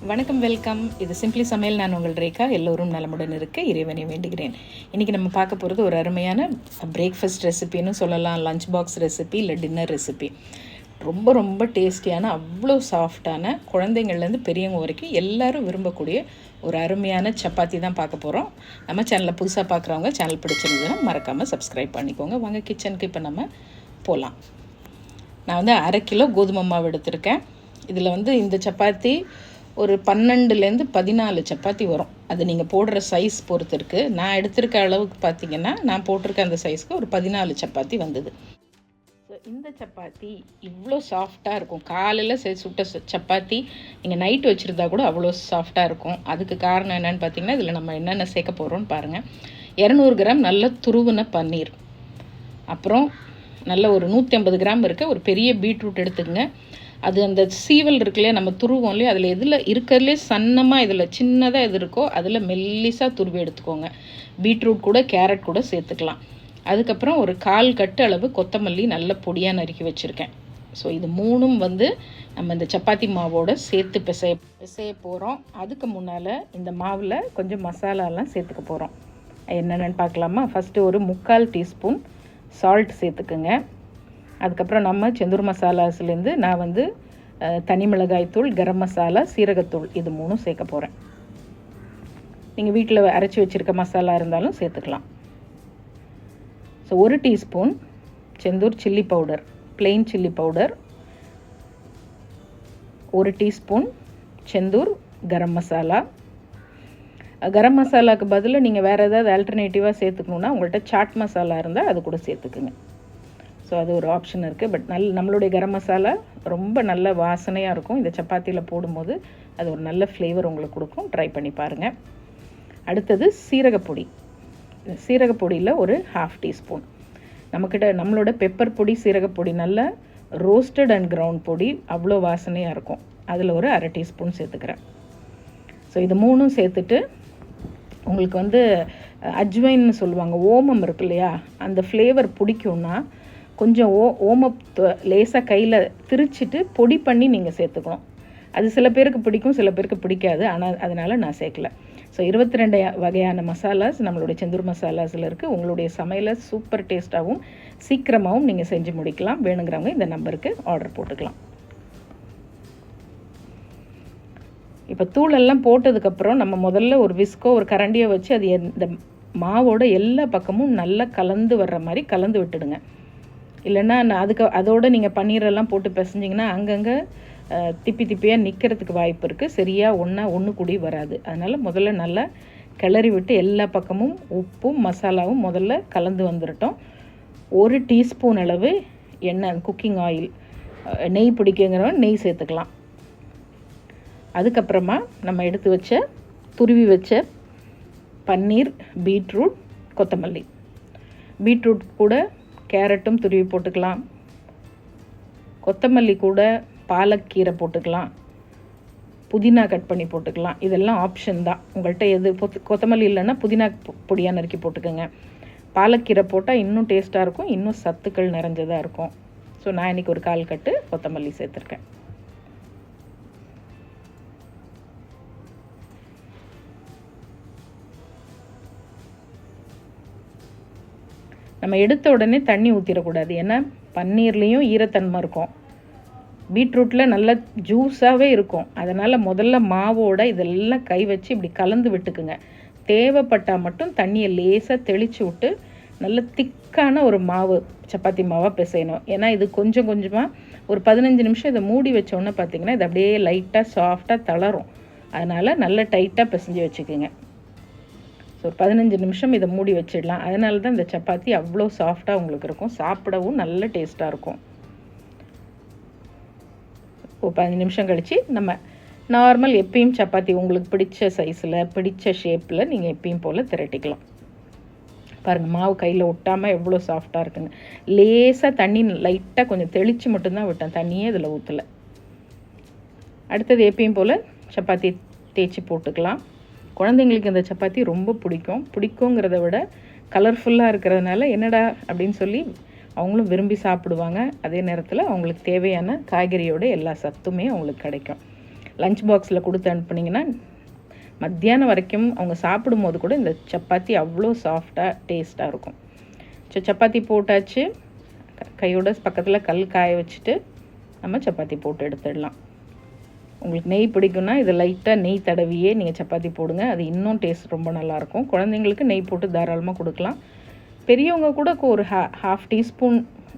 வணக்கம், வெல்கம். இது சிம்பிளி சமையல். நான் உங்கள் ரேகா. எல்லோரும் நலமுடன் இருக்க இறைவனை வேண்டுகிறேன். இன்றைக்கி நம்ம பார்க்க போகிறது ஒரு அருமையான பிரேக்ஃபாஸ்ட் ரெசிபின்னு சொல்லலாம், லஞ்ச் பாக்ஸ் ரெசிபி இல்லை டின்னர் ரெசிபி. ரொம்ப ரொம்ப டேஸ்டியான, அவ்வளோ சாஃப்டான, குழந்தைங்கள்லேருந்து பெரியவங்க வரைக்கும் எல்லோரும் விரும்பக்கூடிய ஒரு அருமையான சப்பாத்தி தான் பார்க்க போகிறோம். நம்ம சேனலில் புதுசாக பார்க்குறவங்க சேனல் பிடிச்சிருந்ததுன்னா மறக்காமல் சப்ஸ்கிரைப் பண்ணிக்கோங்க. வாங்க கிச்சனுக்கு இப்போ நம்ம போகலாம். நான் 1/2 கிலோ கோதுமை மாவு எடுத்திருக்கேன். இதில் இந்த சப்பாத்தி ஒரு 12லேருந்து 14 சப்பாத்தி வரும். அது நீங்கள் போடுற சைஸ் பொறுத்து இருக்குது. நான் எடுத்திருக்க அளவுக்கு பார்த்திங்கன்னா, நான் போட்டிருக்க அந்த சைஸ்க்கு ஒரு 14 சப்பாத்தி வந்தது. ஸோ இந்த சப்பாத்தி இவ்வளோ சாஃப்டாக இருக்கும். காலையில் சுட்ட சப்பாத்தி நீங்கள் நைட்டு வச்சுருந்தா கூட அவ்வளோ சாஃப்டாக இருக்கும். அதுக்கு காரணம் என்னென்னு பார்த்திங்கன்னா, இதில் நம்ம என்னென்ன சேர்க்க போகிறோம்னு பாருங்கள். 200 கிராம் நல்ல துருவின பன்னீர், அப்புறம் நல்ல ஒரு 150 கிராம் இருக்க ஒரு பெரிய பீட்ரூட் எடுத்துக்கங்க. அது அந்த சீவல் இருக்குல்லையே, நம்ம துருவோம் இல்லையா, அதில் எதில் இருக்கிறதுலே சன்னமாக இதில் சின்னதாக எது இருக்கோ அதில் மெல்லிசாக துருவி எடுத்துக்கோங்க. பீட்ரூட் கூட கேரட் கூட சேர்த்துக்கலாம். அதுக்கப்புறம் ஒரு 1/4 கட்டு அளவு கொத்தமல்லி நல்ல பொடியாக நறுக்கி வச்சுருக்கேன். ஸோ இது மூணும் நம்ம இந்த சப்பாத்தி மாவோடு சேர்த்து பிசைய போகிறோம். அதுக்கு முன்னால் இந்த மாவில் கொஞ்சம் மசாலாலாம் சேர்த்துக்க போகிறோம். என்னென்னு பார்க்கலாமா? ஃபஸ்ட்டு ஒரு 3/4 டீஸ்பூன் சால்ட் சேர்த்துக்குங்க. அதுக்கப்புறம் நம்ம செந்தூர் மசாலாஸ்லேருந்து நான் தனி மிளகாய் தூள், கரம் மசாலா, சீரகத்தூள் இது 3 சேர்க்க போகிறேன். நீங்கள் வீட்டில் அரைச்சி வச்சுருக்க மசாலா இருந்தாலும் சேர்த்துக்கலாம். So 1 teaspoon Sendhoor chilli powder, plain chilli powder, 1 teaspoon Sendhoor garam masala. Garam மசாலாவுக்கு பதிலாக நீங்கள் வேறு ஏதாவது ஆல்டர்னேட்டிவாக சேர்த்துக்கணுன்னா உங்கள்கிட்ட சாட் மசாலா இருந்தால் அது கூட சேர்த்துக்குங்க. ஸோ அது ஒரு ஆப்ஷன் இருக்குது. பட் நம்மளுடைய கரம் மசாலா ரொம்ப நல்ல வாசனையாக இருக்கும். இந்த சப்பாத்தியில் போடும்போது அது ஒரு நல்ல ஃப்ளேவர் உங்களுக்கு கொடுக்கும். ட்ரை பண்ணி பாருங்கள். அடுத்தது சீரகப்பொடி. சீரகப்பொடியில் ஒரு 1/2 டீஸ்பூன். நம்மளோட பெப்பர் பொடி, சீரகப்பொடி நல்ல ரோஸ்டட் அண்ட் கிரவுண்ட் பொடி, அவ்வளோ வாசனையாக இருக்கும். அதில் ஒரு 1/2 டீஸ்பூன் சேர்த்துக்கிறேன். ஸோ இது 3 சேர்த்துட்டு உங்களுக்கு அஜ்வைன்னு சொல்லுவாங்க, ஓமம் இருக்கு இல்லையா, அந்த ஃப்ளேவர் பிடிக்கும்னா கொஞ்சம் ஓமத்தை லேசாக கையில் திரிச்சிட்டு பொடி பண்ணி நீங்கள் சேர்த்துக்கணும். அது சில பேருக்கு பிடிக்கும், சில பேருக்கு பிடிக்காது. ஆனால் அதனால் நான் சேர்க்கல. ஸோ 22 வகையான மசாலாஸ் நம்மளுடைய செந்தூர் மசாலாஸில் இருக்குது. உங்களுடைய சமையலை சூப்பர் டேஸ்ட்டாகவும் சீக்கிரமாகவும் நீங்கள் செஞ்சு முடிக்கலாம். வேணுங்கிறவங்க இந்த நம்பருக்கு ஆர்டர் போட்டுக்கலாம். இப்போ தூளெல்லாம் போட்டதுக்கப்புறம் நம்ம முதல்ல ஒரு விஸ்கோ, ஒரு கரண்டியை வச்சு அது இந்த மாவோட எல்லா பக்கமும் நல்லா கலந்து வர்ற மாதிரி கலந்து விட்டுடுங்க. இல்லைன்னா அதோடு நீங்கள் பன்னீரெல்லாம் போட்டு பிசைஞ்சிங்கன்னா அங்கங்கே திப்பியாக நிற்கிறதுக்கு வாய்ப்பு இருக்குது. சரியாக ஒன்று கூடி வராது. அதனால் முதல்ல நல்லா கிளறி விட்டு எல்லா பக்கமும் உப்பும் மசாலாவும் முதல்ல கலந்து வந்துடட்டும். 1 டீஸ்பூன் அளவு எண்ணெய், குக்கிங் ஆயில், நெய் பிடிக்குங்கிறவங்க நெய் சேர்த்துக்கலாம். அதுக்கப்புறமா நம்ம எடுத்து வச்ச துருவி வச்ச பன்னீர், பீட்ரூட், கொத்தமல்லி. பீட்ரூட் கூட கேரட்டும் துருவி போட்டுக்கலாம். கொத்தமல்லி கூட பாலக்கீரை போட்டுக்கலாம். புதினா கட் பண்ணி போட்டுக்கலாம். இதெல்லாம் ஆப்ஷன் தான். உங்கள்கிட்ட எது கொத்தமல்லி இல்லைன்னா புதினா பொடியாக நறுக்கி போட்டுக்கோங்க. பாலக்கீரை போட்டால் இன்னும் டேஸ்ட்டாக இருக்கும், இன்னும் சத்துக்கள் நிறைஞ்சதாக இருக்கும். ஸோ நான் இன்றைக்கி ஒரு 1/4 கட்டு கொத்தமல்லி சேர்த்துருக்கேன். நம்ம எடுத்த உடனே தண்ணி ஊற்றிடக்கூடாது. ஏன்னா பன்னீர்லேயும் ஈரத்தன்மை இருக்கும், பீட்ரூட்டில் நல்லா ஜூஸாகவே இருக்கும். அதனால் முதல்ல மாவோட இதெல்லாம் கை வச்சு இப்படி கலந்து விட்டுக்குங்க. தேவைப்பட்டால் மட்டும் தண்ணியை லேசாக தெளித்து விட்டு நல்ல திக்கான ஒரு மாவு, சப்பாத்தி மாவாக பிசையணும். ஏன்னா இது கொஞ்சம் கொஞ்சமாக ஒரு 15 நிமிஷம் இதை மூடி வச்சோன்னே பார்த்திங்கன்னா இது அப்படியே லைட்டாக சாஃப்டாக தளரும். அதனால் நல்லா டைட்டாக பிசைஞ்சு வச்சுக்கோங்க. ஒரு 15 நிமிஷம் இதை மூடி வச்சிடலாம். அதனால தான் இந்த சப்பாத்தி அவ்வளோ சாஃப்டாக உங்களுக்கு இருக்கும். சாப்பிடவும் நல்ல டேஸ்ட்டாக இருக்கும். ஒரு 15 நிமிஷம் கழித்து நம்ம நார்மல் எப்பயும் சப்பாத்தி உங்களுக்கு பிடிச்ச சைஸில், பிடிச்ச ஷேப்பில் நீங்கள் எப்பயும் போல் திரட்டிக்கலாம். பாருங்கள், மாவு கையில் ஒட்டாமல் எவ்வளோ சாஃப்டாக இருக்குங்க. லேசாக தண்ணி லைட்டாக கொஞ்சம் தெளித்து மட்டும்தான் விட்டேன், தண்ணியே இதில் ஊற்றலை. அடுத்தது எப்பயும் போல் சப்பாத்தி தேய்ச்சி போட்டுக்கலாம். குழந்தைங்களுக்கு இந்த சப்பாத்தி ரொம்ப பிடிக்குங்கிறத விட கலர்ஃபுல்லாக இருக்கிறதுனால என்னடா அப்படின்னு சொல்லி அவங்களும் விரும்பி சாப்பிடுவாங்க. அதே நேரத்தில் அவங்களுக்கு தேவையான காய்கறியோட எல்லா சத்துமே அவங்களுக்கு கிடைக்கும். லஞ்ச் பாக்ஸில் கொடுத்து அனுப்புனீங்கன்னா மத்தியானம் வரைக்கும் அவங்க சாப்பிடும்போது கூட இந்த சப்பாத்தி அவ்வளோ சாஃப்டாக டேஸ்ட்டாக இருக்கும். ஸோ சப்பாத்தி போட்டாச்சு. கையோட பக்கத்தில் கல் காய வச்சுட்டு நம்ம சப்பாத்தி போட்டு எடுத்துடலாம். உங்களுக்கு நெய் பிடிக்கும்னா இது லைட்டாக நெய் தடவியே நீங்கள் சப்பாத்தி போடுங்க. அது இன்னும் டேஸ்ட் ரொம்ப நல்லாயிருக்கும். குழந்தைங்களுக்கு நெய் போட்டு தாராளமாக கொடுக்கலாம். பெரியவங்க கூட ஒரு ஹாஃப் டீஸ்பூன்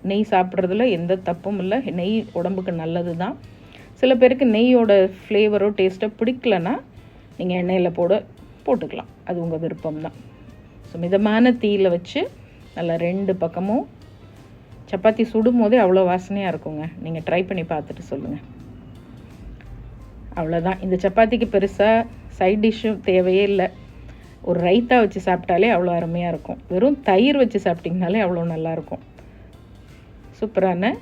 நெய் சாப்பிட்றதுல எந்த தப்பும் இல்லை. நெய் உடம்புக்கு நல்லது தான். சில பேருக்கு நெய்யோட ஃப்ளேவரோ டேஸ்ட்டோ பிடிக்கலன்னா நீங்கள் எண்ணெயில் போட்டுக்கலாம். அது உங்கள் விருப்பம்தான். ஸோ மிதமான தீயில் வச்சு நல்லா 2 பக்கமும் சப்பாத்தி சுடும் போதே அவ்வளோ வாசனையாக இருக்குங்க. நீங்கள் ட்ரை பண்ணி பார்த்துட்டு சொல்லுங்கள். அவ்வளோதான். இந்த சப்பாத்திக்கு பெருசாக சைட் டிஷ்ஷும் தேவையே இல்லை. ஒரு ரைத்தா வச்சு சாப்பிட்டாலே அவ்வளோ அருமையாக இருக்கும். வெறும் தயிர் வச்சு சாப்பிட்டிங்கனாலே அவ்வளோ நல்லாயிருக்கும். சூப்பரான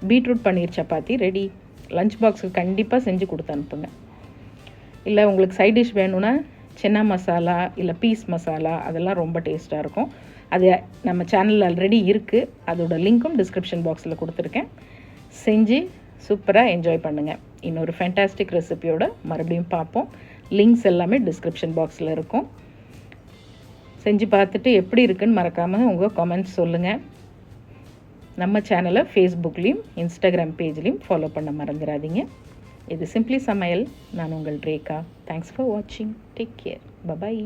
பீட்ரூட் பன்னீர் சப்பாத்தி ரெடி. லஞ்ச் பாக்ஸுக்கு கண்டிப்பாக செஞ்சு கொடுத்து அனுப்புங்க. இல்லை உங்களுக்கு சைட் டிஷ் வேணும்னா சென்னா மசாலா இல்லை பீஸ் மசாலா அதெல்லாம் ரொம்ப டேஸ்ட்டாக இருக்கும். அது நம்ம சேனலில் ஆல்ரெடி இருக்குது. அதோட லிங்க்கும் டிஸ்கிரிப்ஷன் பாக்ஸில் கொடுத்துருக்கேன். செஞ்சு சூப்பராக என்ஜாய் பண்ணுங்கள். இன்னொரு ஃபேண்டாஸ்டிக் ரெசிபியோட மறுபடியும் பார்ப்போம். லிங்க்ஸ் எல்லாமே டிஸ்கிரிப்ஷன் பாக்ஸில் இருக்கும். செஞ்சு பார்த்துட்டு எப்படி இருக்குன்னு மறக்காமல் உங்கள் கமெண்ட்ஸ் சொல்லுங்கள். நம்ம சேனலை ஃபேஸ்புக்லேயும் இன்ஸ்டாகிராம் பேஜ்லேயும் ஃபாலோ பண்ண மறந்துடாதீங்க. இது சிம்பிளி சமையல். நான் உங்கள் ரேகா. தேங்க்ஸ் ஃபார் வாட்சிங். Take care. பபாய்.